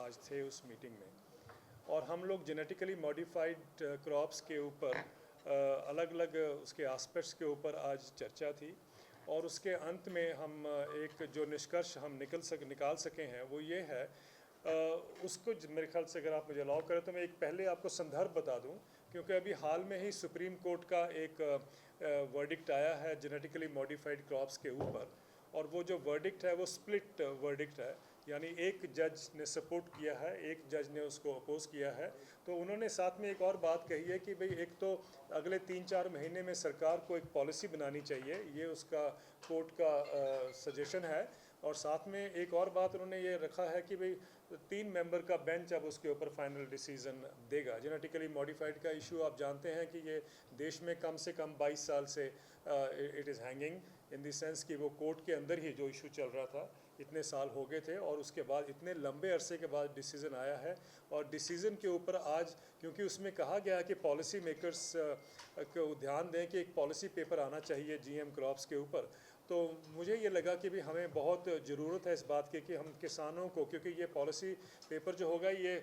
आज थे उस मीटिंग में, और हम लोग जेनेटिकली मॉडिफाइड क्रॉप्स के ऊपर अलग अलग उसके एस्पेक्ट्स के ऊपर आज चर्चा थी, और उसके अंत में हम एक जो निष्कर्ष हम निकाल सके हैं वो ये है, उसको मेरे ख्याल से अगर आप मुझे अलाउ करें तो मैं एक पहले आपको संदर्भ बता दूं, क्योंकि अभी हाल में ही सुप्रीम कोर्ट का एक वर्डिक्ट आया है जेनेटिकली मॉडिफाइड क्रॉप्स के ऊपर, और वो जो वर्डिक्ट है वो स्प्लिट वर्डिक्ट है, यानी एक जज ने सपोर्ट किया है, एक जज ने उसको अपोज किया है। तो उन्होंने साथ में एक और बात कही है कि भाई एक तो अगले 3-4 महीने में सरकार को एक पॉलिसी बनानी चाहिए, ये उसका कोर्ट का सजेशन है, और साथ में एक और बात उन्होंने ये रखा है कि भाई 3 मेंबर का बेंच अब उसके ऊपर फाइनल डिसीजन देगा। जेनेटिकली मॉडिफाइड का इशू आप जानते हैं कि ये देश में कम से कम 22 साल से it is hanging, in the sense कि वो कोर्ट के अंदर ही जो इशू चल रहा था, इतने साल हो गए थे, और उसके बाद इतने लंबे अरसे के बाद डिसीज़न आया है, और डिसीज़न के ऊपर आज क्योंकि उसमें कहा गया है कि पॉलिसी मेकर्स को ध्यान दें कि एक पॉलिसी पेपर आना चाहिए जीएम क्रॉप्स के ऊपर, तो मुझे ये लगा कि भी हमें बहुत ज़रूरत है इस बात की कि हम किसानों को, क्योंकि ये पॉलिसी पेपर जो होगा ये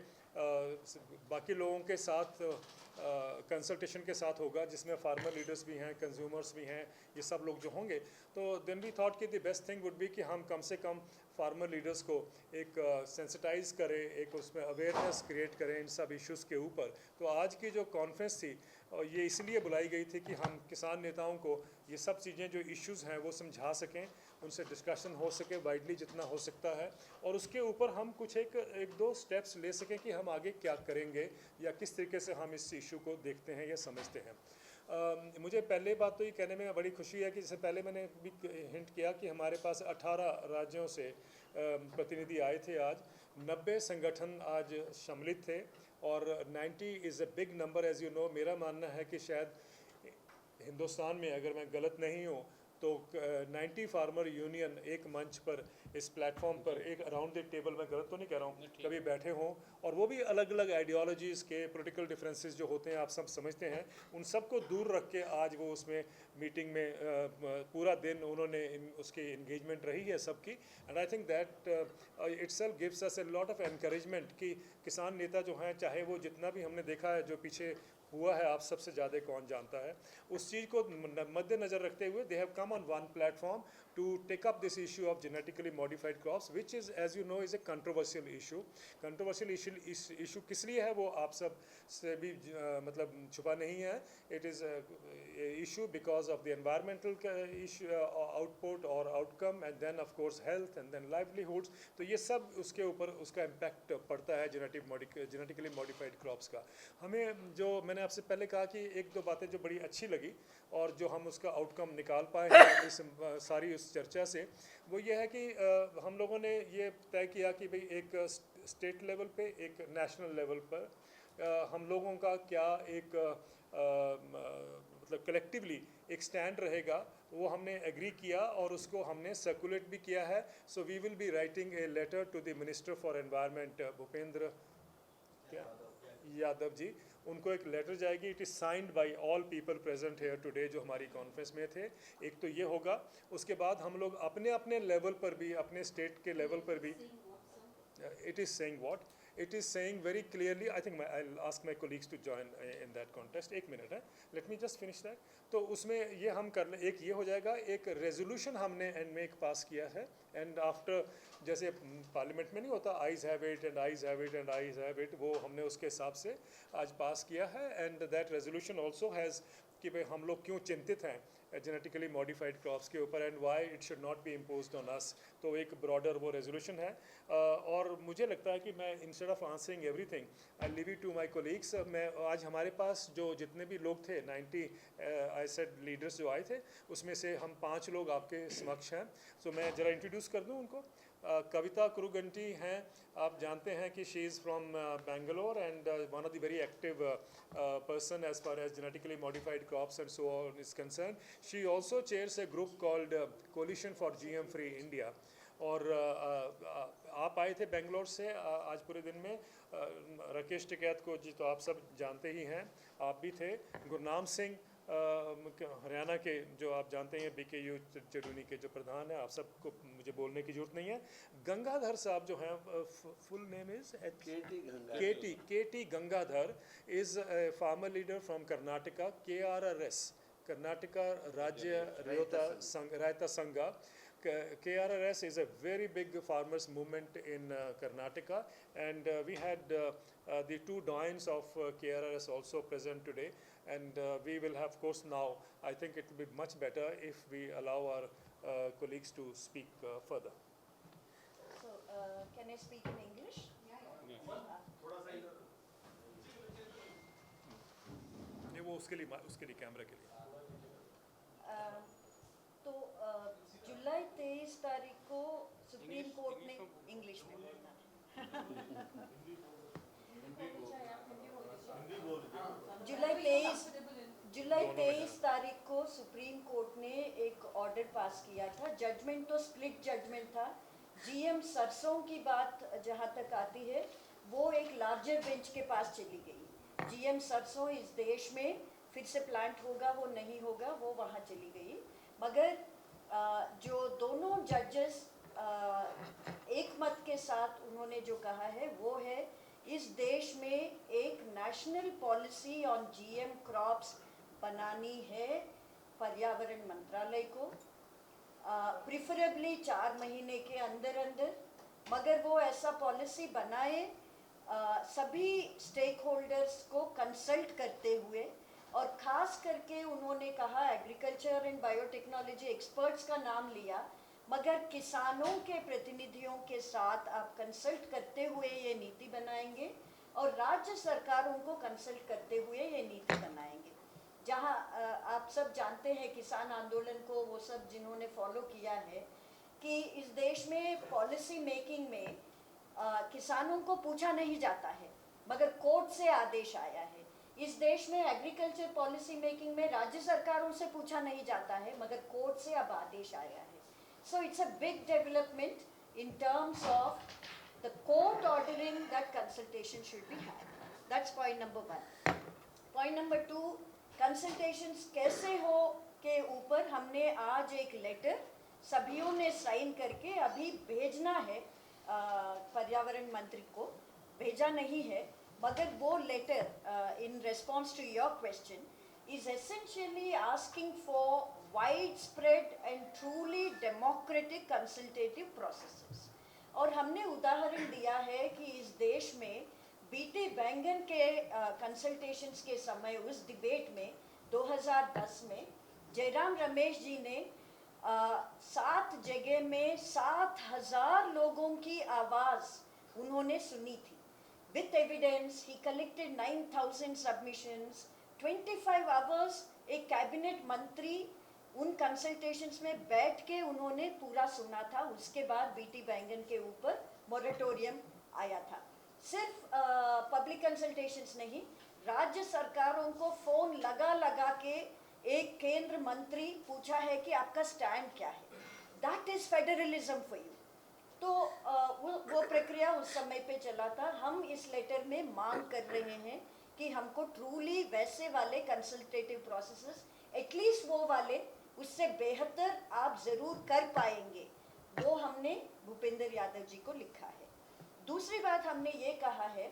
बाकी लोगों के साथ कंसल्टेशन के साथ होगा, जिसमें फार्मर लीडर्स भी हैं, कंज्यूमर्स भी हैं, ये सब लोग जो होंगे। तो देन वी थॉट कि the best thing would be कि हम कम से कम फार्मर लीडर्स को एक सेंसिटाइज करें, एक उसमें अवेयरनेस क्रिएट करें इन सब इश्यूज़ के ऊपर। तो आज की जो कॉन्फ्रेंस थी ये इसलिए बुलाई गई थी कि हम किसान नेताओं को ये सब चीज़ें जो इश्यूज़ हैं वो समझा सकें, उनसे डिस्कशन हो सके वाइडली जितना हो सकता है, और उसके ऊपर हम कुछ एक दो स्टेप्स ले सकें कि हम आगे क्या करेंगे या किस तरीके से हम इस इशू को देखते हैं या समझते हैं। मुझे पहले बात तो ये कहने में बड़ी खुशी है कि जैसे पहले मैंने भी हिंट किया कि हमारे पास 18 राज्यों से प्रतिनिधि आए थे आज, 90 संगठन आज सम्मिलित थे, और 90 is a big number as you know. मेरा मानना है कि शायद हिंदुस्तान में, अगर मैं गलत नहीं हूँ, तो 90 फार्मर यूनियन एक मंच पर, इस प्लेटफॉर्म पर, एक अराउंड द टेबल, मैं गलत तो नहीं कह रहा हूँ, कभी बैठे हों, और वो भी अलग अलग आइडियोलॉजीज़ के पॉलिटिकल डिफरेंसेस जो होते हैं आप सब समझते हैं, उन सब को दूर रख के आज वो उसमें मीटिंग में पूरा दिन उन्होंने उसकी इंगेजमेंट रही है सबकी, and I think that itself gives us a lot of encouragement कि किसान नेता जो हैं, चाहे वो जितना भी हमने देखा है जो पीछे हुआ है, आप सबसे ज़्यादा कौन जानता है, उस चीज़ को मद्देनज़र रखते हुए they have come on one platform to take up this issue of genetically modified crops, which is, as you know, is a controversial issue. Controversial issue किस लिए है वो आप सब से भी मतलब छुपा नहीं है. It is a issue because of the environmental issue, output or outcome, and then of course health, and then livelihoods. तो ये सब उसके ऊपर उसका impact पड़ता है genetically modified crops का. हमें जो मैंने आपसे पहले कहा कि एक दो बातें जो बड़ी अच्छी लगी और जो हम उसका आउटकम निकाल पाए हैं इस सारी उस चर्चा से, वो ये है कि हम लोगों ने ये तय किया कि भाई एक स्टेट लेवल पे, एक नेशनल लेवल पर हम लोगों का क्या एक मतलब कलेक्टिवली एक स्टैंड रहेगा, वो हमने एग्री किया और उसको हमने सर्कुलेट भी किया है. So we will be writing a letter to the minister for environment Bhupendra Yadav ji, उनको एक लेटर जाएगी. It is signed by all people present here today जो हमारी कॉन्फ्रेंस में थे. एक तो ये होगा, उसके बाद हम लोग अपने अपने लेवल पर भी, अपने स्टेट के लेवल पर भी, it is saying what? It is saying very clearly, I think I'll ask my colleagues to join in that contest. एक मिनट है, let me just finish that. तो उसमें ये हम कर ले, एक ये हो जाएगा, एक रेजोल्यूशन हमने एंड में एक पास किया है, एंड आफ्टर जैसे पार्लियामेंट में नहीं होता eyes have it and eyes have it and eyes have it, वो हमने उसके हिसाब से आज पास किया है. And that resolution also has कि भाई हम लोग क्यों चिंतित हैं जेनेटिकली मॉडिफाइड क्रॉप्स के ऊपर and why it should not be imposed on us. तो एक ब्रॉडर वो रेजोल्यूशन है. और मुझे लगता है कि मैं instead of answering everything I leave it to my colleagues. मैं आज हमारे पास जो जितने भी लोग थे 90 आई सेड लीडर्स जो आए थे, उसमें से हम 5 लोग आपके समक्ष हैं. सो मैं ज़रा इंट्रोड्यूस कर दूं उनको. कविता कुरुगंटी हैं, आप जानते हैं कि she is from Bangalore and one of the very active person as far as genetically modified crops and so on is concerned. She also chairs a group called Coalition for GM Free India. और आप आए थे बेंगलोर से आज पूरे दिन में. राकेश टिकैत को जी तो आप सब जानते ही हैं, आप भी थे. गुरनाम सिंह हरियाणा के जो आप जानते हैं BKU चरूनी के जो प्रधान हैं, आप सबको मुझे बोलने की जरूरत नहीं है। गंगाधर साहब जो हैं, full name is KT Gangadhar is a farmer leader from Karnataka, KRRS Karnataka राज्य रायता संघ। KRRS is a very big farmers movement in Karnataka, and we had the two doyens of KRRS also present today, and we will have, of course, now I think it will be much better if we allow our colleagues to speak further. So can I speak in English? नहीं, वो उसके लिए camera के लिए। तो जुलाई 23 तारीख को supreme court ने इंग्लिश में बोलना जुलाई 23 तारीख को सुप्रीम कोर्ट ने एक ऑर्डर पास किया था। जजमेंट तो स्प्लिट जजमेंट था। GM सरसों की बात जहाँ तक आती है वो एक लार्जर बेंच के पास चली गई। GM सरसों इस देश में फिर से प्लांट होगा वो नहीं होगा, वो वहाँ चली गई। मगर जो दोनों जजेस एक मत के साथ उन्होंने जो कहा है वो है इस देश में एक national policy on GM crops बनानी है पर्यावरण मंत्रालय को, प्रिफरेबली 4 महीने के अंदर अंदर। मगर वो ऐसा पॉलिसी बनाए सभी स्टेक होल्डर्स को कंसल्ट करते हुए, और ख़ास करके उन्होंने कहा एग्रीकल्चर एंड बायोटेक्नोलॉजी एक्सपर्ट्स का नाम लिया, मगर किसानों के प्रतिनिधियों के साथ आप कंसल्ट करते हुए ये नीति बनाएंगे और राज्य सरकारों को कंसल्ट करते हुए ये नीति बनाएंगे। जहाँ आप सब जानते हैं किसान आंदोलन को वो सब जिन्होंने फॉलो किया है कि इस देश में पॉलिसी मेकिंग में किसानों को पूछा नहीं जाता है मगर कोर्ट से आदेश आया है। इस देश में एग्रीकल्चर पॉलिसी मेकिंग में राज्य सरकारों से पूछा नहीं जाता है मगर कोर्ट से अब आदेश आया है। So it's a big development in terms of the court ordering that consultation should be had. That's point number 1। Point number 2, consultations कैसे हो के ऊपर हमने आज एक लेटर सभियों ने साइन करके अभी भेजना है पर्यावरण मंत्री को। भेजा नहीं है मगर वो letter in response to your question is essentially asking for widespread and truly democratic consultative processes। और हमने उदाहरण दिया है कि इस देश में बीटी बैंगन के कंसल्टेशंस के समय उस डिबेट में 2010 में जयराम रमेश जी ने 7 जगह में 7,000 लोगों की आवाज़ उन्होंने सुनी थी। With evidence, he collected 9,000 submissions, 25 hours। एक कैबिनेट मंत्री उन कंसल्टेशंस में बैठ के उन्होंने पूरा सुना था। उसके बाद बीटी बैंगन के ऊपर मोरेटोरियम आया था। सिर्फ पब्लिक कंसल्टेशंस नहीं, राज्य सरकारों को फ़ोन लगा लगा के एक केंद्र मंत्री पूछा है कि आपका स्टैंड क्या है। That is federalism for you. तो वो प्रक्रिया उस समय पे चला था। हम इस लेटर में मांग कर रहे हैं कि हमको ट्रूली वैसे वाले कंसल्टेटिव प्रोसेसेस, एटलीस्ट वो वाले, उससे बेहतर आप ज़रूर कर पाएंगे, वो हमने भूपेंद्र यादव जी को लिखा है। दूसरी बात हमने ये कहा है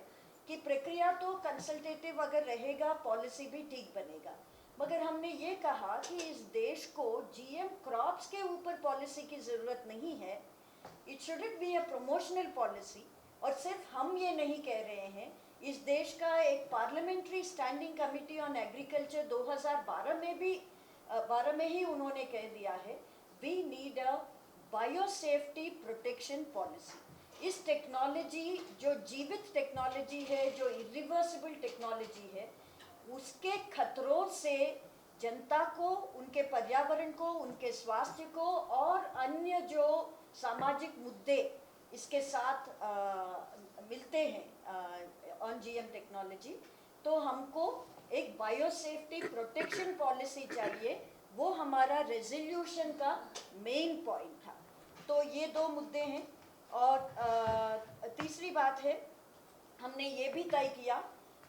कि प्रक्रिया तो कंसल्टेटिव अगर रहेगा पॉलिसी भी ठीक बनेगा, मगर हमने ये कहा कि इस देश को GM क्रॉप्स के ऊपर पॉलिसी की ज़रूरत नहीं है। It shouldn't be a promotional policy. और सिर्फ हम ये नहीं कह रहे हैं, इस देश का एक parliamentary standing committee on agriculture 2012 में ही उन्होंने कह दिया है we need a biosafety protection policy. इस टेक्नोलॉजी जो जीवित टेक्नोलॉजी है, जो इरिवर्सिबल टेक्नोलॉजी है, उसके खतरों से जनता को, उनके पर्यावरण को, उनके स्वास्थ्य को और अन्य जो सामाजिक मुद्दे इसके साथ मिलते हैं ऑन GM टेक्नोलॉजी, तो हमको एक बायोसेफ्टी प्रोटेक्शन पॉलिसी चाहिए। वो हमारा रेजोल्यूशन का मेन पॉइंट था। तो ये 2 मुद्दे हैं। और तीसरी बात है, हमने ये भी तय किया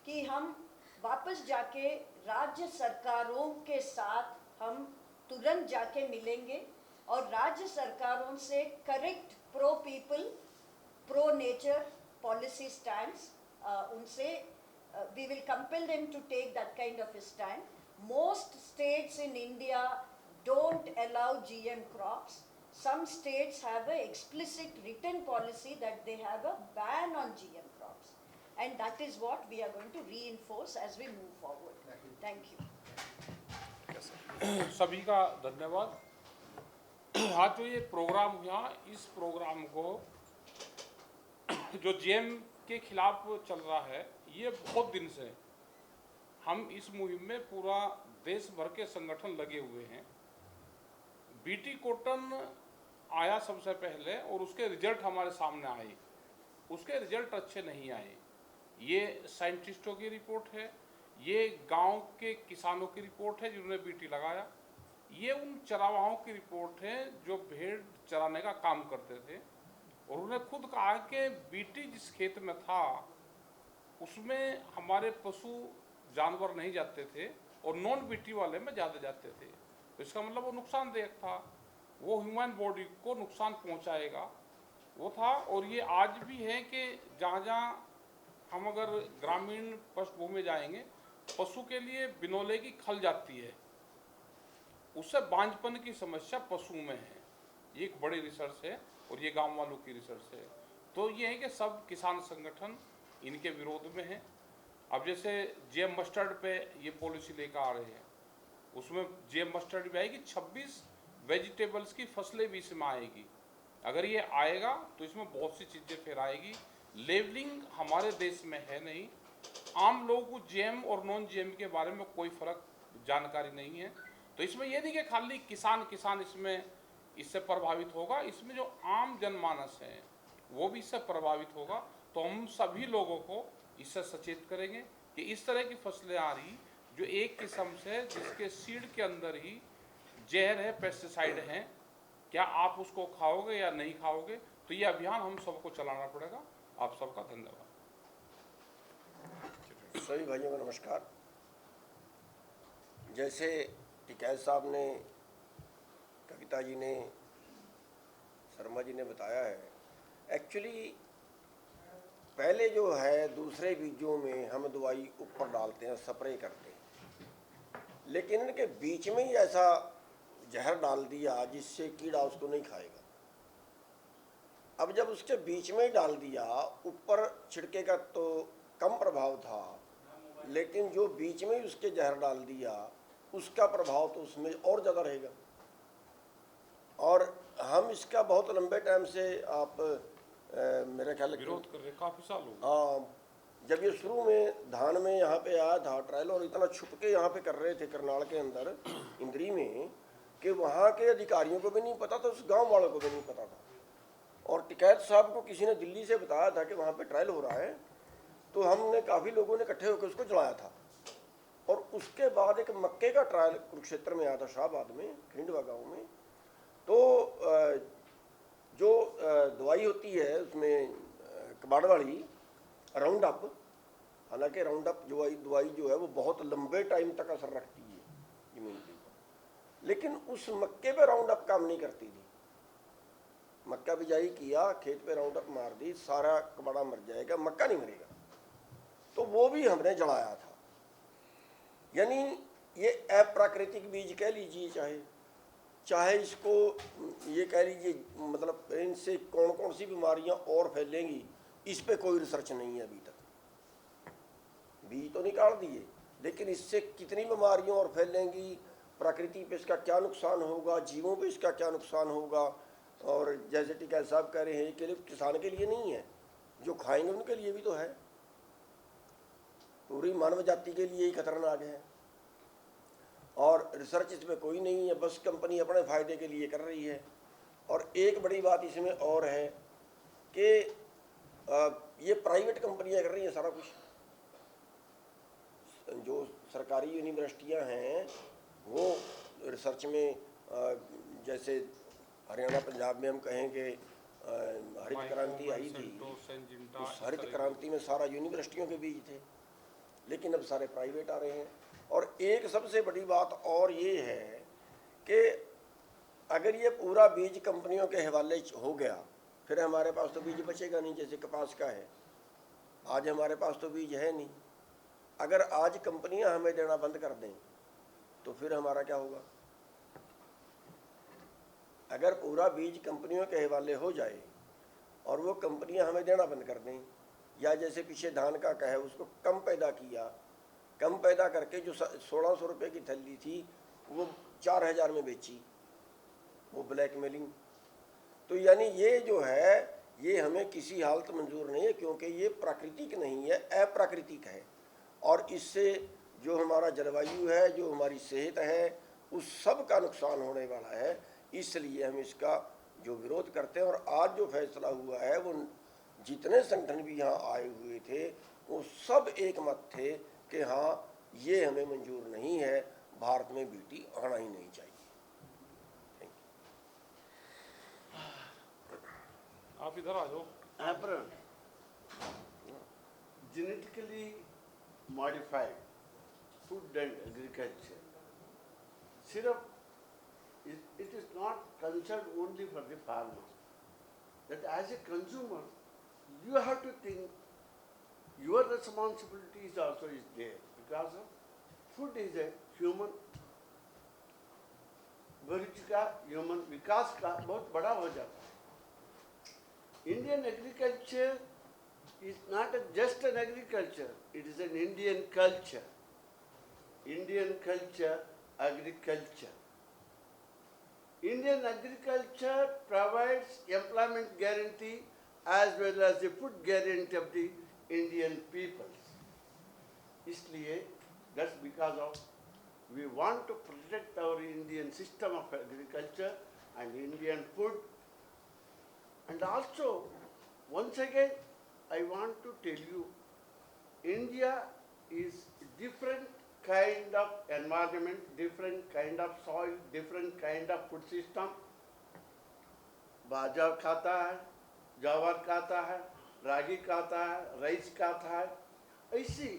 कि हम वापस जाके राज्य सरकारों के साथ हम तुरंत जाके मिलेंगे और राज्य सरकारों से correct pro people pro nature policy stands उनसे we will compel them to take that kind of a stand. Most states in India don't allow GM crops. Some states have an explicit written policy that they have a ban on GM crops. And that is what we are going to reinforce as we move forward. Thank you. सभी का धन्यवाद। आज जो ये programme हुआ, इस programme को जो जीएम के खिलाफ चल रहा है, ये बहुत दिन से हम इस मुहिम में पूरा देश भर के संगठन लगे हुए हैं। बीटी कॉटन आया सबसे पहले और उसके रिजल्ट हमारे सामने आए, उसके रिजल्ट अच्छे नहीं आए। ये साइंटिस्टों की रिपोर्ट है, ये गांव के किसानों की रिपोर्ट है जिन्होंने बीटी लगाया, ये उन चरावाहों की रिपोर्ट है जो भेड़ चराने का काम करते थे और उन्होंने खुद कहा कि बीटी जिस खेत में था उसमें हमारे पशु जानवर नहीं जाते थे और नॉन बीटी वाले में ज़्यादा जाते थे, तो इसका मतलब वो नुकसानदायक था, वो ह्यूमन बॉडी को नुकसान पहुंचाएगा, वो था। और ये आज भी है कि जहाँ जहाँ हम अगर ग्रामीण पृष्ठभूमि में जाएंगे, पशु के लिए बिनौले की खल जाती है, उससे बांझपन की समस्या पशु में है। ये एक बड़ी रिसर्च है और ये गांव वालों की रिसर्च है। तो ये है कि सब किसान संगठन इनके विरोध में है। अब जैसे जीएम मस्टर्ड पे ये पॉलिसी लेकर आ रहे हैं, उसमें जीएम मस्टर्ड भी आएगी, 26 वेजिटेबल्स की फसलें भी इसमें आएगी। अगर ये आएगा तो इसमें बहुत सी चीज़ें फिर आएगी। लेवलिंग हमारे देश में है नहीं, आम लोगों को जीएम और नॉन जीएम के बारे में कोई फ़र्क जानकारी नहीं है। तो इसमें यह नहीं कि खाली किसान इसमें इससे प्रभावित होगा, इसमें जो आम जनमानस है वो भी इससे प्रभावित होगा। तो हम सभी लोगों को इससे सचेत करेंगे कि इस तरह की फसलें आ रही जो एक किस्म से जिसके सीड के अंदर ही जहर है, पेस्टिसाइड हैं, क्या आप उसको खाओगे या नहीं खाओगे। तो ये अभियान हम सबको चलाना पड़ेगा। आप सबका धन्यवाद। सभी भाइयों को नमस्कार। जैसे टिकैत साहब ने, कविता जी ने, शर्मा जी ने बताया है, एक्चुअली पहले जो है दूसरे बीजों में हम दवाई ऊपर डालते हैं, स्प्रे करते हैं, लेकिन इनके बीच में ही ऐसा जहर डाल दिया जिससे कीड़ा उसको नहीं खाएगा। अब जब उसके बीच में ही डाल दिया, ऊपर छिड़केगा तो कम प्रभाव था, लेकिन जो बीच में ही उसके जहर डाल दिया उसका प्रभाव तो उसमें और ज़्यादा रहेगा। और हम इसका बहुत लंबे टाइम से आप मेरे ख्याल विरोध कर रहे, काफ़ी साल हो गए। हाँ, जब ये शुरू में धान में यहाँ पे आया था ट्रायल, और इतना छुप के यहाँ पे कर रहे थे करनाल के अंदर इंद्री में, कि वहाँ के अधिकारियों को भी नहीं पता था, उस गांव वालों को भी नहीं पता था। और टिकैत साहब को किसी ने दिल्ली से बताया था कि वहाँ पे ट्रायल हो रहा है, तो हमने काफ़ी लोगों ने इकट्ठे होकर उसको जलाया था। और उसके बाद एक मक्के का ट्रायल कुरुक्षेत्र में आया था, शाहबाद में, खिंडवा गाँव में। तो जो दवाई होती है उसमें कबाड़ वाली राउंड अप, हालांकि राउंड अप दवाई जो है वो बहुत लंबे टाइम तक असर रखती है जमीन के ऊपर, लेकिन उस मक्के पे राउंड अप काम नहीं करती थी। मक्का बिजाई किया, खेत पे राउंड अप मार दी, सारा कबाड़ा मर जाएगा, मक्का नहीं मरेगा। तो वो भी हमने जलाया था। यानी ये अप्राकृतिक बीज कह लीजिए, चाहे इसको ये कह लीजिए, मतलब इनसे कौन कौन सी बीमारियां और फैलेंगी, इस पे कोई रिसर्च नहीं है अभी तक। बीज तो निकाल दिए, लेकिन इससे कितनी बीमारियां और फैलेंगी, प्रकृति पे इसका क्या नुकसान होगा, जीवों पे इसका क्या नुकसान होगा। और जैसे टिकैत साहब कह रहे हैं, केवल किसान के लिए नहीं है, जो खाएंगे उनके लिए भी तो है, पूरी मानव जाति के लिए ही खतरनाक है। और रिसर्च इसमें कोई नहीं है, बस कंपनी अपने फ़ायदे के लिए कर रही है। और एक बड़ी बात इसमें और है कि ये प्राइवेट कंपनियां कर रही हैं सारा कुछ। जो सरकारी यूनिवर्सिटियां हैं वो रिसर्च में, जैसे हरियाणा पंजाब में हम कहें कि हरित क्रांति आई थी, उस हरित क्रांति में सारा यूनिवर्सिटियों के बीज थे, लेकिन अब सारे प्राइवेट आ रहे हैं। और एक सबसे बड़ी बात और ये है कि अगर ये पूरा बीज कंपनियों के हवाले हो गया, फिर हमारे पास तो बीज बचेगा नहीं। जैसे कपास का है, आज हमारे पास तो बीज है नहीं। अगर आज कंपनियां हमें देना बंद कर दें तो फिर हमारा क्या होगा? अगर पूरा बीज कंपनियों के हवाले हो जाए और वो कंपनियां हमें देना बंद कर दें, या जैसे पीछे धान का है उसको कम पैदा किया, कम पैदा करके जो 1600 रुपये की थैली थी वो 4000 में बेची, वो ब्लैकमेलिंग। तो यानी ये जो है ये हमें किसी हालत मंजूर नहीं है, क्योंकि ये प्राकृतिक नहीं है, अप्राकृतिक है। और इससे जो हमारा जलवायु है, जो हमारी सेहत है, उस सब का नुकसान होने वाला है। इसलिए हम इसका जो विरोध करते हैं। और आज जो फैसला हुआ है वो जितने संगठन भी यहाँ आए हुए थे वो सब एक मत थे कि हाँ ये हमें मंजूर नहीं है, भारत में बीटी आना ही नहीं चाहिए। आप इधर आ जाओ। Genetically modified food and agriculture. Syrup, it is not concerned only for the farmer. That as a consumer, you have to think your responsibility is also is there, because food is a human भविष्य का, human विकास का बहुत बड़ा हो जाता है। Indian agriculture is not just an agriculture, it is an Indian culture. Indian culture, agriculture. Indian agriculture provides employment guarantee as well as the food guarantee of the Indian peoples. इसलिए, that's because of we want to protect our Indian system of agriculture and Indian food. And also, once again, I want to tell you, India is different kind of environment, different kind of soil, different kind of food system. बाजरा खाता है, ज्वार खाता है, रागी खाता है, rice खाता है। ऐसी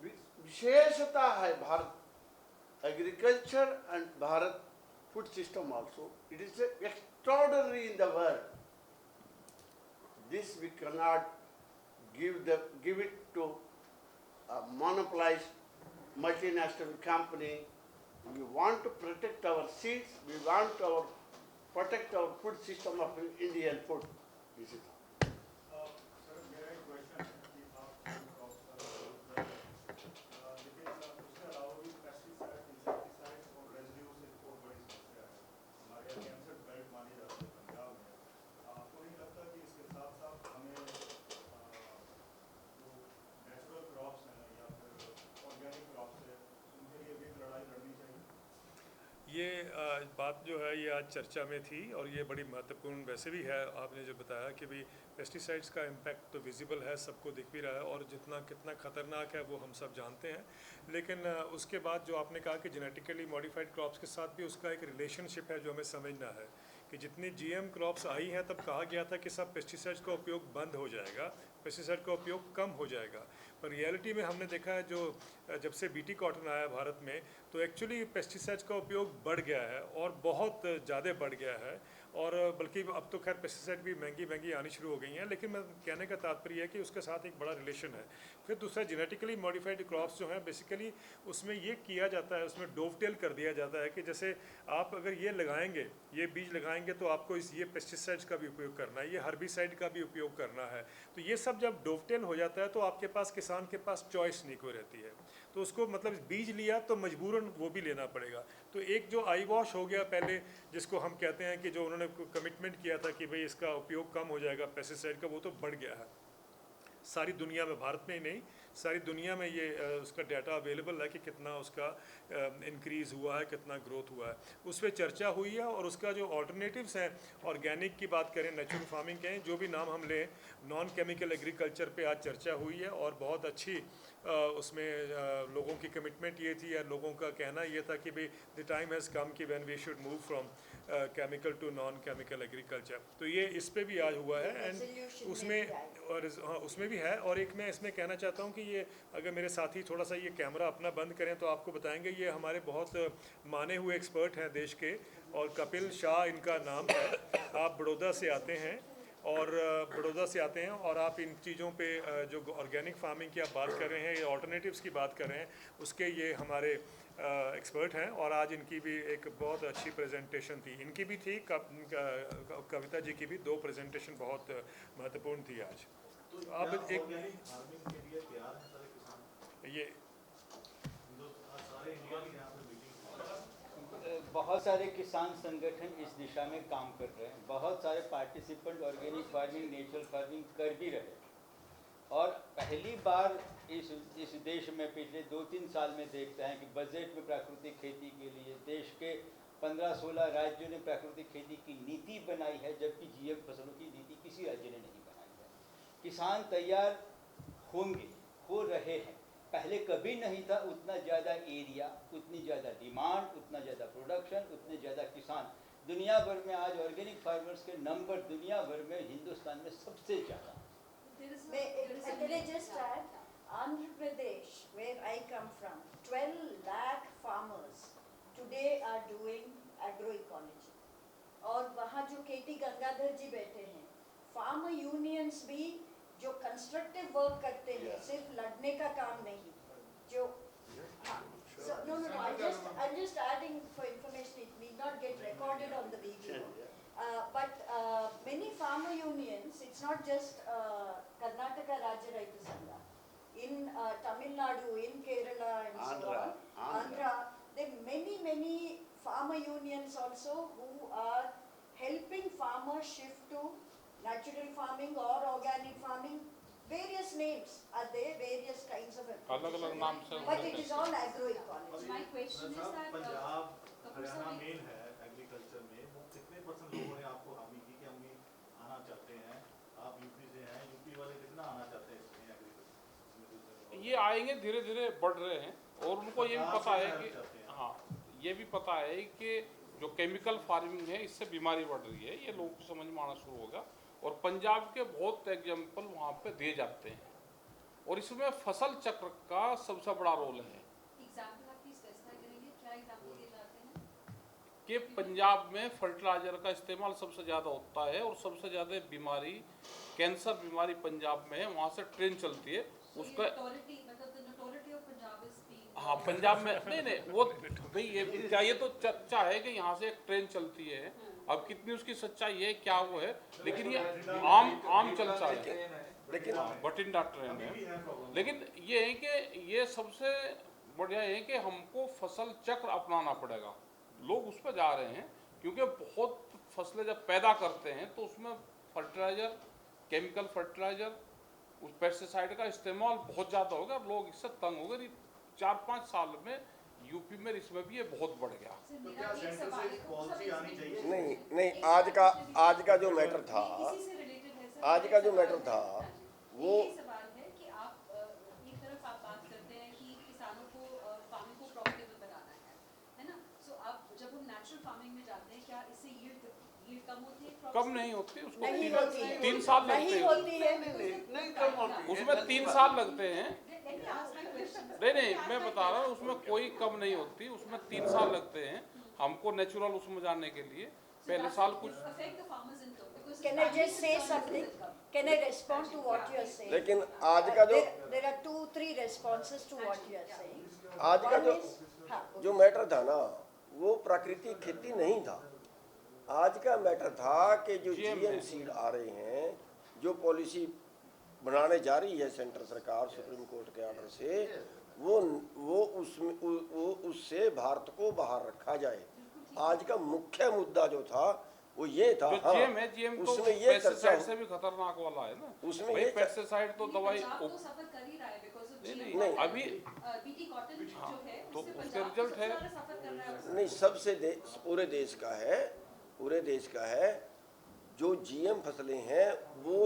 विशेषता है Bharat agriculture and Bharat food system also. It is extraordinary in the world. This we cannot give it to a monopolized multinational company. We want to protect our seeds. We want to protect our food system of Indian food. This is. ये बात जो है ये आज चर्चा में थी और ये बड़ी महत्वपूर्ण वैसे भी है। आपने जो बताया कि भाई पेस्टिसाइड्स का इम्पैक्ट तो विजिबल है, सबको दिख भी रहा है और कितना ख़तरनाक है वो हम सब जानते हैं। लेकिन उसके बाद जो आपने कहा कि जेनेटिकली मॉडिफाइड क्रॉप्स के साथ भी उसका एक रिलेशनशिप है जो हमें समझना है कि जितनी जीएम क्रॉप्स आई हैं तब कहा गया था कि सब पेस्टिसाइड्स का उपयोग बंद हो जाएगा, पेस्टिसाइड का उपयोग कम हो जाएगा। पर रियलिटी में हमने देखा है जो जब से बीटी कॉटन आया भारत में तो एक्चुअली पेस्टिसाइड्स का उपयोग बढ़ गया है और बहुत ज़्यादा बढ़ गया है। और बल्कि अब तो खैर पेस्टिसाइड भी महंगी आनी शुरू हो गई हैं, लेकिन मैं कहने का तात्पर्य है कि उसके साथ एक बड़ा रिलेशन है। फिर दूसरा जेनेटिकली मॉडिफाइड क्रॉप्स जो हैं बेसिकली उसमें ये किया जाता है, उसमें डोवटेल कर दिया जाता है कि जैसे आप अगर ये लगाएंगे, ये बीज लगाएंगे तो आपको ये पेस्टिसाइड्स का भी उपयोग करना है, ये हर्बिसाइड का भी उपयोग करना है। तो ये सब जब डोवटेल हो जाता है तो आपके पास किसान के पास चॉइस नहीं कोई रहती है, तो उसको मतलब बीज लिया तो मजबूरन वो भी लेना पड़ेगा। तो एक जो आई वॉश हो गया पहले, जिसको हम कहते हैं कि जो उन्होंने कमिटमेंट किया था कि भाई इसका उपयोग कम हो जाएगा पेस्टिसाइड का, वो तो बढ़ गया है सारी दुनिया में, भारत में ही नहीं सारी दुनिया में। ये उसका डाटा अवेलेबल है कि कितना उसका इंक्रीज़ हुआ है, कितना ग्रोथ हुआ है, उस पर चर्चा हुई है। और उसका जो ऑल्टरनेटिव्स हैं, ऑर्गेनिक की बात करें, नेचुरल फार्मिंग कहें, जो भी नाम हम लें, नॉन केमिकल एग्रीकल्चर पे आज चर्चा हुई है और बहुत अच्छी उसमें लोगों की कमिटमेंट ये थी या लोगों का कहना ये था कि भाई द टाइम हैज़ कम कि when we should move from chemical to non chemical agriculture. तो ये इस पे भी आज हुआ है एंड Resolution में उसमें भी आया। और हाँ उसमें भी है। और एक मैं इसमें कहना चाहता हूँ कि ये अगर मेरे साथी थोड़ा सा ये कैमरा अपना बंद करें तो आपको बताएंगे, ये हमारे बहुत माने हुए एक्सपर्ट हैं देश के, और कपिल शाह इनका नाम है। आप बड़ौदा से आते हैं और आप इन चीज़ों पे जो ऑर्गेनिक फार्मिंग की आप बात कर रहे हैं या ऑल्टरनेटिव्स की बात कर रहे हैं, उसके ये हमारे एक्सपर्ट हैं। और आज इनकी भी एक बहुत अच्छी प्रेजेंटेशन थी, इनकी भी थी, कविता जी की भी 2 प्रेजेंटेशन बहुत महत्वपूर्ण थी आज। तो आप क्या एक ऑर्गेनिक फार्मिंग के लिए तैयार हैं सारे किसान? ये सारे इंडिया की यहाँ पे मीटिंग बहुत सारे किसान संगठन इस दिशा में काम कर रहे हैं। बहुत सारे participant organic farming, natural farming कर भी रहे हैं। और पहली बार इस देश में पिछले 2-3 साल में देखते हैं कि बजट में प्राकृतिक खेती के लिए देश के 15-16 राज्यों ने प्राकृतिक खेती की नीति बनाई है, जबकि जीएम फसलों की नीति किसी राज्य ने नहीं बनाई है। किसान तैयार होंगे, हो रहे हैं। पहले कभी नहीं था उतना ज़्यादा एरिया, उतनी ज़्यादा डिमांड, उतना ज़्यादा प्रोडक्शन, उतने ज़्यादा किसान। दुनिया भर में आज ऑर्गेनिक फार्मर्स के नंबर दुनिया भर में हिंदुस्तान में सबसे ज़्यादा। Can I just add, Andhra Pradesh, where I come from, 12 lakh farmers today are doing agroecology. और वहाँ जो केटी गंगाधर जी बैठे हैं, फार्मर यूनियंस भी जो कंस्ट्रक्टिव वर्क करते हैं, सिर्फ लड़ने का काम नहीं, जो so no, I'm just adding for information. It need not get recorded on the video. But many farmer unions, it's not just Karnataka Rajya Raitu Sangha. In Tamil Nadu, in Kerala and so on, Andhra, there are many farmer unions also who are helping farmers shift to natural farming or organic farming. Various names are there, various kinds of अलग-अलग नाम से but it is all agroecology. My question is that Punjab Kapil Haryana sir, main है agriculture में, वो कितने % लोगों ने आपको हामी की कि हम भी आना चाहते हैं? आप यूपी से हैं, यूपी वाले कितना आना चाहते हैं इसमें एग्रीकल्चर? ये आएंगे, धीरे धीरे बढ़ रहे हैं। और उनको ये भी पता है कि हाँ, ये भी पता है कि जो केमिकल फार्मिंग है इससे बीमारी बढ़ रही है, ये लोगों को समझ में आना शुरू होगा। और पंजाब के बहुत एग्जाम्पल वहाँ पे दिए जाते हैं। और इसमें फसल चक्र का सबसे बड़ा रोल है एग्जाम्पल आप प्लीज स्पेसिफाई करेंगे, क्या एग्जाम्पल दिए जाते हैं? कि पंजाब में फर्टिलाइजर का इस्तेमाल सबसे ज़्यादा होता है और सबसे ज़्यादा बीमारी, कैंसर बीमारी पंजाब में है। वहाँ से ट्रेन चलती है उसका। हाँ, पंजाब में नहीं वो भाई ये क्या, ये तो चर्चा है कि यहाँ से एक ट्रेन चलती है। अब कितनी उसकी सच्चाई है, क्या वो है, लेकिन ये आम चर्चा है। लेकिन बठिंडा ट्रेन है। लेकिन ये है कि ये सबसे बढ़िया है कि हमको फसल चक्र अपनाना पड़ेगा। लोग उस पर जा रहे हैं क्योंकि बहुत फसलें जब पैदा करते हैं तो उसमें फर्टिलाइजर, केमिकल फर्टिलाइजर, उस पेस्टिसाइड का इस्तेमाल बहुत ज़्यादा होगा। लोग इससे तंग हो गए। 4-5 साल में यूपी में इसमें भी ये बहुत बढ़ गया। तो क्या सेंटर से एक पॉलिसी आनी चाहिए? नहीं, आज का जो मैटर था, आज का जो मैटर था वो सवाल है कि आप एक तरफ आप बात करते हैं कि किसानों को फार्मिंग को प्रॉफिटेबल बनाना है ना? सो आप जब हम नेचुरल फार्मिंग में जाते हैं, क्या इससे यील्ड कम होती है? कम नहीं होती, उसको नहीं होती है। 3 साल लगते नहीं हैं। होती है। नहीं कम होती है। उसमें 3 साल लगते हैं। Let me ask my question. नहीं, मैं बता रहा हूँ उसमें कोई कम नहीं होती, उसमें 3 साल लगते हैं हमको नेचुरल उसमें जाने के लिए। पहले साल कुछ affect the farmers income because Can I just say something? Can I respond to what you are saying? लेकिन आज का जो There are 2-3 responses to what you are saying. आज का One जो is, हाँ, जो मैटर था ना, वो प्राकृतिक खेती नहीं था। आज का मैटर था कि जो जीएम सीड आ रहे हैं, जो पॉलिसी बनाने जा रही है सेंट्रल सरकार सुप्रीम कोर्ट के ऑर्डर से, वो उससे भारत को बाहर रखा जाए। आज का मुख्य मुद्दा जो था वो ये था। जो जीएम है, जीएम तो उसमें ये चर्चा पेस्टिसाइड से भी खतरनाक वाला है ना। उसमें भाई ये पेस्टिसाइड तो दवाई पंजाब तो सफर कर ही रहा है because of नहीं, GM अभी बीटी कॉटन जो है तो उससे उसके पंजाब रिजल्ट है। सबसे ज्यादा सफर कर रहा है। नहीं, सबसे पूरे देश का है। जो जीएम फसलें हैं वो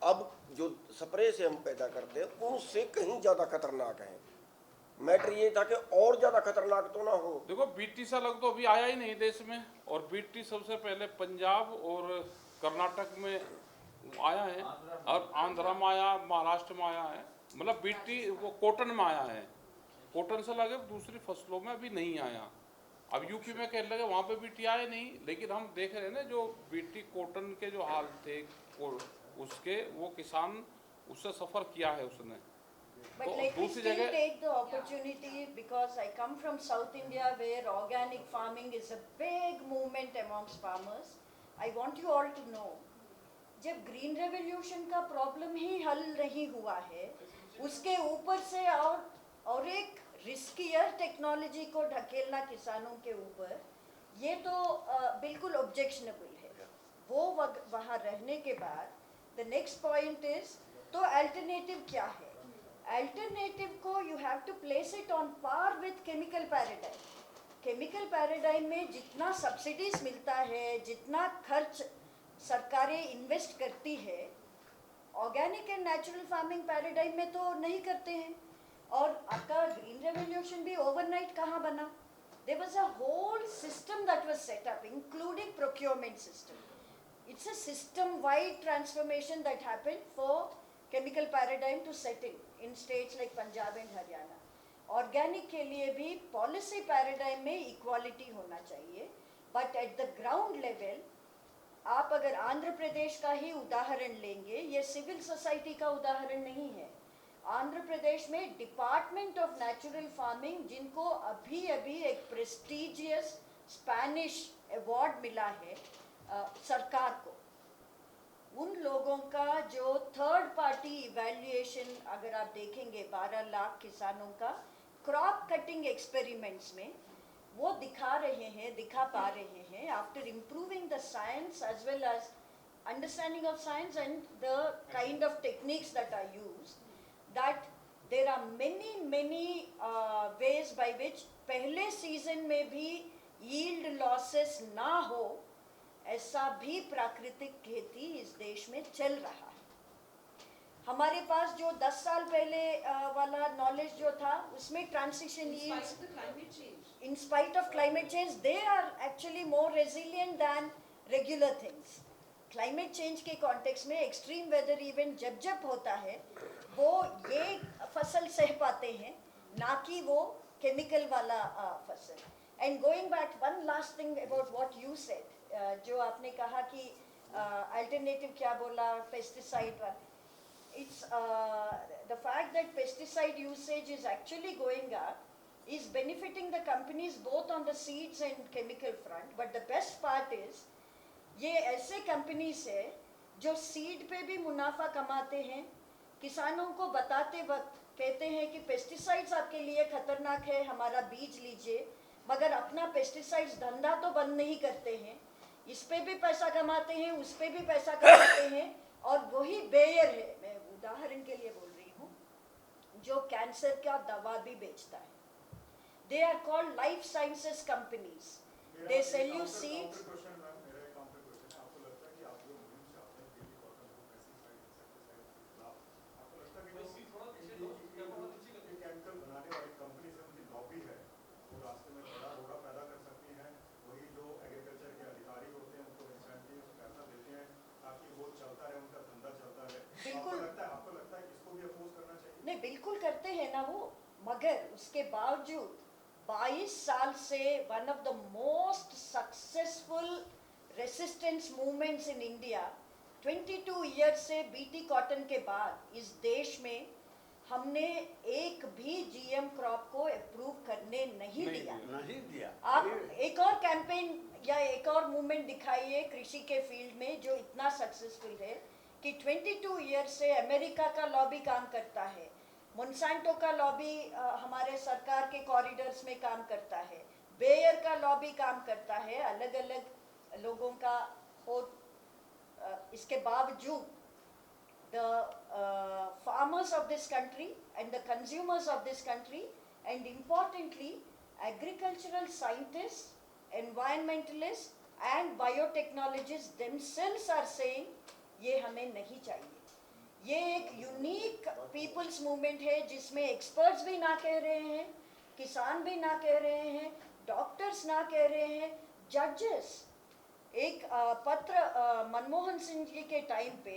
अब जो स्प्रे से हम पैदा करते हैं उनसे कहीं ज़्यादा खतरनाक हैं। मैटर ये था कि और ज़्यादा खतरनाक तो ना हो। देखो बीटी सा लग तो अभी आया ही नहीं देश में, और बीटी सबसे पहले पंजाब और कर्नाटक में आया है, और आंध्रा में आया, महाराष्ट्र में आया है, मतलब बीटी वो कॉटन में आया है। कॉटन से लगे दूसरी फसलों में अभी नहीं आया। अब यूपी में कहने लगे वहाँ पे बीटी आए नहीं, लेकिन हम देख रहे हैं ना जो बीटी कॉटन के जो हाल थे उसके, वो किसान उससे सफ़र किया है उसने। But तो let me दूसरी still जगह take the opportunity, because I come from South India where organic farming is a big movement amongst farmers. I want you all to know, जब ग्रीन रेवोल्यूशन का प्रॉब्लम ही हल नहीं हुआ है, उसके ऊपर से और एक रिस्कियर टेक्नोलॉजी को ढकेलना किसानों के ऊपर, ये तो बिल्कुल ऑब्जेक्शनेबल है। वो वहाँ रहने के बाद द नेक्स्ट पॉइंट इज, तो अल्टरनेटिव क्या है? अल्टरनेटिव को you have to place it on par with chemical paradigm. Chemical paradigm में जितना सब्सिडीज मिलता है, जितना खर्च सरकारें इन्वेस्ट करती है, organic and natural farming paradigm में तो नहीं करते हैं। और आपका ग्रीन रेवोल्यूशन भी ओवरनाइट कहाँ बना? There was a whole system that was set up, including procurement system. It's a system-wide transformation that happened for chemical paradigm to set in states like Punjab and Haryana. Organic के लिए भी policy paradigm में equality होना चाहिए, but at the ground level, आप अगर आंध्र प्रदेश का ही उदाहरण लेंगे, ये सिविल सोसाइटी का उदाहरण नहीं है। आंध्र प्रदेश में डिपार्टमेंट ऑफ नेचुरल फार्मिंग, जिनको अभी एक प्रेस्टिजियस स्पेनिश अवार्ड मिला है सरकार को, उन लोगों का जो थर्ड पार्टी इवैल्यूएशन अगर आप देखेंगे 12 लाख किसानों का क्रॉप कटिंग एक्सपेरिमेंट्स में, वो दिखा पा रहे हैं after improving the science as well as understanding of science and the kind of techniques that are used, that there are many ways by which पहले सीजन में भी yield losses ना हो, ऐसा भी प्राकृतिक खेती इस देश में चल रहा है। हमारे पास जो 10 साल पहले वाला नॉलेज जो था, उसमें transition yields, in spite of climate change, they are actually more resilient than regular things. Climate change के कॉन्टेक्स्ट में एक्सट्रीम वेदर इवेंट जब होता है, वो ये फसल सह पाते हैं, ना कि वो केमिकल वाला फसल। And going back, one last thing about what you said, जो आपने कहा कि अल्टरनेटिव क्या बोला, पेस्टिसाइड वाला, it's the fact that pesticide usage is actually going up is benefiting the companies both on the seeds and chemical front, but the best part is ये ऐसे companies है जो सीड पे भी मुनाफा कमाते हैं, किसानों को बताते वक्त कहते हैं कि पेस्टिसाइड्स आपके लिए खतरनाक है, हमारा बीज लीजिए, मगर अपना पेस्टिसाइड्स धंधा तो बंद नहीं करते हैं, इस पे भी पैसा कमाते हैं, उस पे भी पैसा कमाते हैं। और वही बेयर है, मैं उदाहरण के लिए बोल रही हूँ, जो कैंसर का दवा भी बेचता है। They are called life sciences companies, they sell you seeds. नहीं, बिल्कुल करते हैं ना वो, मगर उसके बावजूद 22 साल से one of the most successful resistance movements in India, 22 years से बीटी कॉटन के बाद इस देश में हमने एक भी जीएम क्रॉप को अप्रूव करने नहीं दिया। आप एक और कैंपेन या एक और मूवमेंट दिखाइए कृषि के फील्ड में जो इतना सक्सेसफुल है कि 22 ईयर्स से अमेरिका का लॉबी काम करता है, मोन्सांटो का लॉबी हमारे सरकार के कॉरिडोर्स में काम करता है, बेयर का लॉबी काम करता है, अलग अलग लोगों का हो। इसके बावजूद the farmers of this country and the consumers of this country, and importantly agricultural scientists, environmentalists and biotechnologists themselves are saying ये हमें नहीं चाहिए। ये एक यूनिक पीपल्स मूवमेंट है जिसमें एक्सपर्ट्स भी ना कह रहे हैं, किसान भी ना कह रहे हैं, डॉक्टर्स ना कह रहे हैं, जजेस। एक पत्र मनमोहन सिंह जी के टाइम पे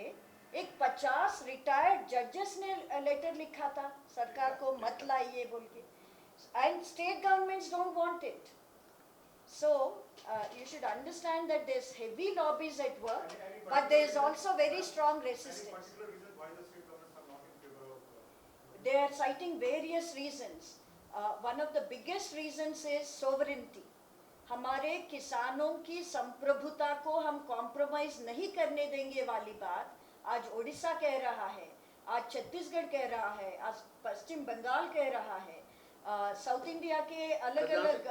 एक 50 रिटायर्ड जजेस ने लेटर लिखा था सरकार को मत लाइए बोल के, and state governments don't want it. So you should understand that there's heavy lobbies at work, but there's also very strong resistance. They are citing various reasons. One of the biggest reasons is sovereignty. हमारे किसानों की संप्रभुता को हम compromise नहीं करने देंगे वाली बात आज ओडिशा कह रहा है, आज छत्तीसगढ़ कह रहा है, आज पश्चिम बंगाल कह रहा है, साउथ इंडिया के अलग अलग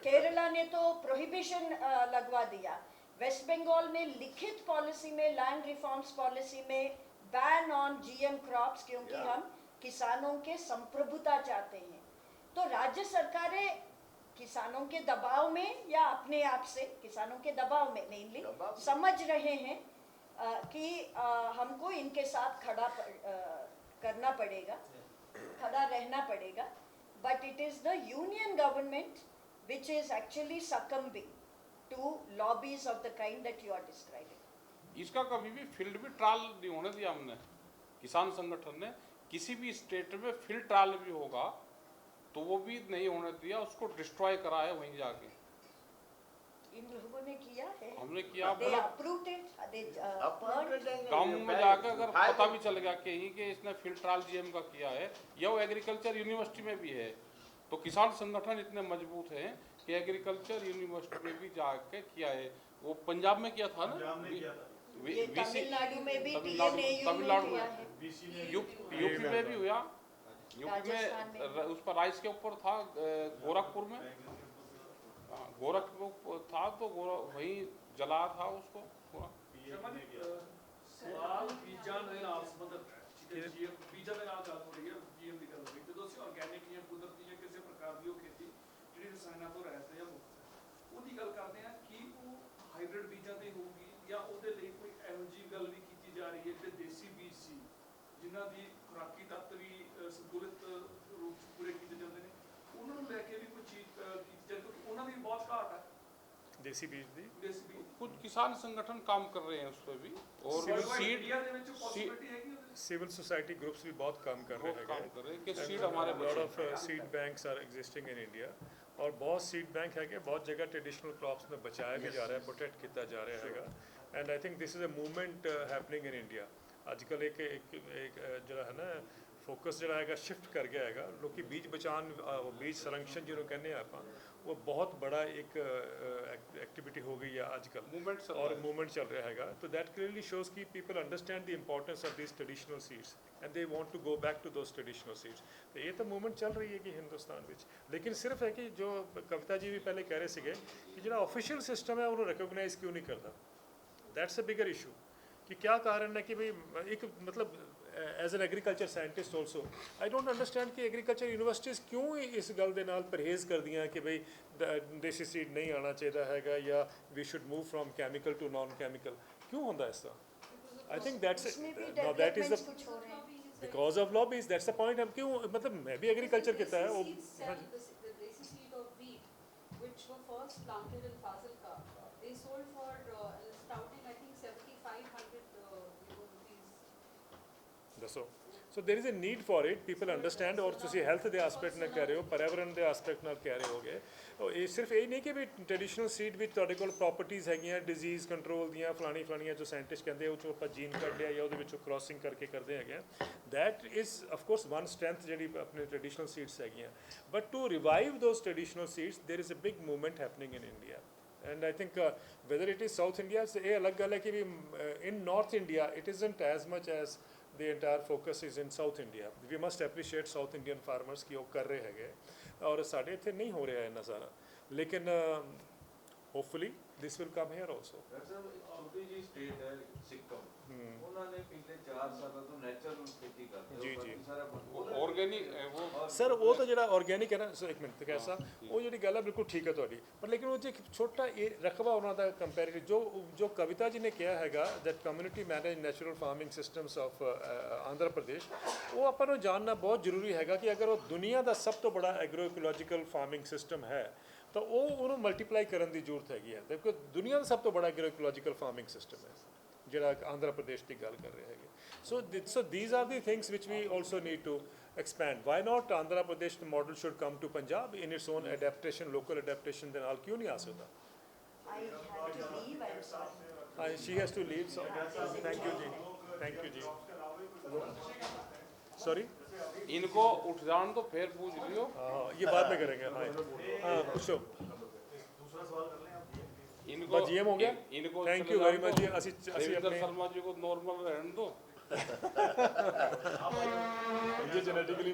केरला ने तो प्रोहिबिशन लगवा दिया, वेस्ट बंगाल में लिखित पॉलिसी में लैंड रिफॉर्म्स पॉलिसी में बैन ऑन जीएम क्रॉप्स, क्योंकि हम किसानों के संप्रभुता चाहते हैं। तो राज्य सरकारें किसानों के दबाव में या अपने आप से किसानों के दबाव में मेनली समझ रहे हैं कि हमको इनके साथ करना पड़ेगा, खड़ा रहना पड़ेगा। But it is the union government which is actually succumbing to lobbies of the kind that you are describing. इसका कभी भी फील्ड भी ट्रायल नहीं होने दिया हमने। किसान संगठन ने किसी भी स्टेट में फील्ड ट्रायल भी होगा तो वो भी नहीं होने दिया, उसको डिस्ट्रॉय करा है वहीं जाके। इन लोगों ने किया है, हमने किया, they approved it, they burned. गाँव में जाकर अगर पता भी चल गया कहीं कि इसने फील्ड ट्रायल जीएम का किया है या वो एग्रीकल्चर यूनिवर्सिटी में भी है, तो किसान संगठन इतने मजबूत हैं कि एग्रीकल्चर यूनिवर्सिटी में भी जाके किया है। वो पंजाब में किया था ना, ये तमिलनाडु में भी TNAU में किया है, यूपी में भी हुआ, यूपी में उस पर राइस के ऊपर था, गोरखपुर में गोरखपुर था तो वहीं जला था उसको पूरा। सवाल बीजा ਦੇ ਨਾਲ ਸੰਬੰਧਿਤ ਹੈ, ਠੀਕ ਹੈ ਜੀ, ਬੀਜਾਂ ਦੇ ਨਾਲ ਗੱਲ ਹੋ ਰਹੀ ਹੈ, ਜੀਐਮ ਦੀ ਗੱਲ ਹੋ ਰਹੀ ਹੈ। ਜਦੋਂ ਅਸੀਂ ਆਰਗੈਨਿਕ ਜਾਂ ਕੁਦਰਤੀ ਜਾਂ ਕਿਸੇ ਪ੍ਰਕਾਰ ਦੀ ਉਹ ਖੇਤੀ ਜਿਹੜੀ ਰਸਾਇਣਾਂ ਤੋਂ ਰਹਿਤ ਹੈ ਜਾਂ ਮੁਕਤ ਹੈ ਉਹਦੀ ਗੱਲ ਕਰਦੇ ਹਾਂ ਕਿ ਉਹ ਹਾਈਬ੍ਰਿਡ ਬੀਜਾਂ ਤੇ ਹੋਊਗੀ ਜਾਂ ਉਹਦੇ ਲਈ ਕੋਈ ਇਹੋ ਜਿਹੀ ਗੱਲ ਵੀ ਕੀਤੀ ਜਾ ਰਹੀ ਹੈ ਕਿ ਦੇਸੀ ਬੀਜ ਸੀ ਜਿਨ੍ਹਾਂ ਦੀ ਖੁਰਾਕੀ ਤੱਤ ਵੀ ਸੰਤੁਲਿਤ ਰੂਪ ਚ ਪੂਰੇ ਕੀਤੇ ਜਾਂਦੇ ਨੇ, ਉਹਨਾਂ ਨੂੰ ਲੈ ਕੇ ਵੀ ਕੋਈ ਚੀਜ਼ ਕੀਤੀ ਜਾਂਦੀ ਕਿਉਂਕਿ ਉਹਨਾਂ ਦੀ ਬਹੁਤ ਘਾਟ ਹੈ देसी बीज दी। ਦੇਸੀ ਬੀਜ। कुछ किसान संगठन काम कर रहे हैं उस पर भी, और इंडिया ਦੇ ਵਿੱਚ ਪੋਸਿਬਿਲਿਟੀ ਹੈਗੀ ਉਹਦੇ सिविल सोसाइटी ग्रुप्स भी बहुत काम कर रहे काम हैं कर रहे हैं कि सीड हमारे lot of seed banks are existing in India, और बहुत सीड बैंक है कि बहुत जगह ट्रेडिशनल क्रॉप्स में बचाया भी जा रहा है, प्रोटेक्ट किया जा रहा है, and I think this is a movement happening in India. आजकल एक जो है ना फोकस जो है शिफ्ट कर गया है, लोग बीज बचान बीज संरक्षण जिन्होंने कहने आप वो बहुत बड़ा एक एक्टिविटी हो गई है आजकल, मूवमेंट और मूवमेंट चल रहा है। तो दैट क्लियरली शोज कि people understand the importance of these traditional seeds and they want to go back to those traditional seeds. तो ये तो मूवमेंट चल रही है कि हिंदुस्तान में, लेकिन सिर्फ है कि जो कविता जी भी पहले कह रहे थे कि जो ऑफिशियल सिस्टम है उन्होंने रिकोगनाइज क्यों नहीं करता, दैट्स अ बिगर इशू कि क्या कारण है कि भाई एक मतलब as an agriculture scientist also I don't understand कि एग्रीकल्चर यूनिवर्सिटीज़ क्यों इस गल दे नाल परहेज़ कर दियाँ कि भाई देसी सीड नहीं आना चाहिए है या we should move from chemical to non chemical, क्यों होता है ऐसा? I think that's that is the because of lobbies, that's the point. हम क्यों मतलब मैं भी एग्रीकल्चर किया है वो देसी seed of wheat which were first planted in Fazilka, they sold for sprouting I think 7500 rupees. दसो so there is a need for it, people understand, और तुम हैल्थ के आस्पेक्ट नाल कह रहे हो, पर्यावरण के आस्पेक्ट नाल कह रहे हो गए, और ये सिर्फ यही नहीं कि भी ट्रेडिशनल सीड भी तुहाडे कोल प्रॉपर्टीज़ हैगियां डिजीज़ कंट्रोल दियां फलानियां जो साइंटिस्ट कहते हैं वो आप जीन कढ़ लिया या वो क्रॉसिंग करके करते हैं, that is of course one strength जी अपने ट्रेडिशनल सीड्स हैगियां, but to revive those traditional seeds there is a big movement happening in India. And I think whether it is South India से ये अलग गल है कि भी in North India it isn't as much as the entire focus is in South India. We must appreciate South Indian farmers कि वो कर रहे हैं और साढ़े इतने नहीं हो रहा है इतना सारा, लेकिन hopefully this will come here also. छोटी जी स्टेट है सिक्किम, उन्होंने पिछले 4 सालों तो नेचुरल खेती करते हैं, जी जी सारा ऑर्गेनिक वो ਸਰ ਉਹ ਤਾਂ ਜਿਹੜਾ ਆਰਗੈਨਿਕ ਹੈ ਨਾ ਸਰ ਇੱਕ ਮਿੰਟ ਕੈਸਾ ਉਹ ਜਿਹੜੀ ਗੱਲ ਹੈ ਬਿਲਕੁਲ ਠੀਕ ਹੈ ਤੁਹਾਡੀ ਪਰ ਲੇਕਿਨ ਉਹ 'ਚ ਇੱਕ ਛੋਟਾ ਇਹ ਰਕਬਾ ਉਹਨਾਂ ਦਾ ਕੰਪੈਰੀਟਿਵ ਜੋ ਕਵਿਤਾ ਜੀ ਨੇ ਕਿਹਾ ਹੈਗਾ that community manage natural farming systems of Andhra Pradesh ਉਹ ਆਪਾਂ ਨੂੰ ਜਾਣਨਾ ਬਹੁਤ ਜ਼ਰੂਰੀ ਹੈਗਾ ਕਿ ਅਗਰ ਉਹ ਦੁਨੀਆ ਦਾ ਸਭ ਤੋਂ ਬੜਾ ਐਗਰੋ ਇਕੋਲੋਜੀਕਲ ਫਾਰਮਿੰਗ ਸਿਸਟਮ ਹੈ ਤਾਂ ਉਹ ਉਹਨੂੰ ਮਲਟੀਪਲਾਈ ਕਰਨ ਦੀ ਜ਼ਰੂਰਤ ਹੈਗੀ ਹੈ ਦੇਖੋ ਦੁਨੀਆ ਦਾ ਸਭ ਤੋਂ ਬੜਾ ਐਗਰੋ ਇਕੋਲੋਜੀਕਲ ਫਾਰਮਿੰਗ ਸਿਸਟਮ ਹੈ ਜਿਹੜਾ ਆਂਧਰਾ ਪ੍ਰਦੇਸ਼ ਦੀ ਗੱਲ ਕਰ ਰਹੇ ਹੈਗੇ so these are the things which we also need to expand why not Andhra Pradesh the model should come to Punjab in its own adaptation local adaptation ਦੇ ਨਾਲ ਕਿਉਂ ਨਹੀਂ ਆ ਸਕਦਾ I had to leave, I'm sorry. she has to leave so thank you ji sorry इनको उठ जान तो फिर पूछ लियो हाँ ये बाद में करेंगे हाँ पूछो दूसरा सवाल कर लें आप इनको बस GM हो गया इनको थैंक यू वेरी मच जी ਅਸੀਂ देवेंद्र अपने शर्मा जी को नॉर्मल रहने दो ये जेनेटिकली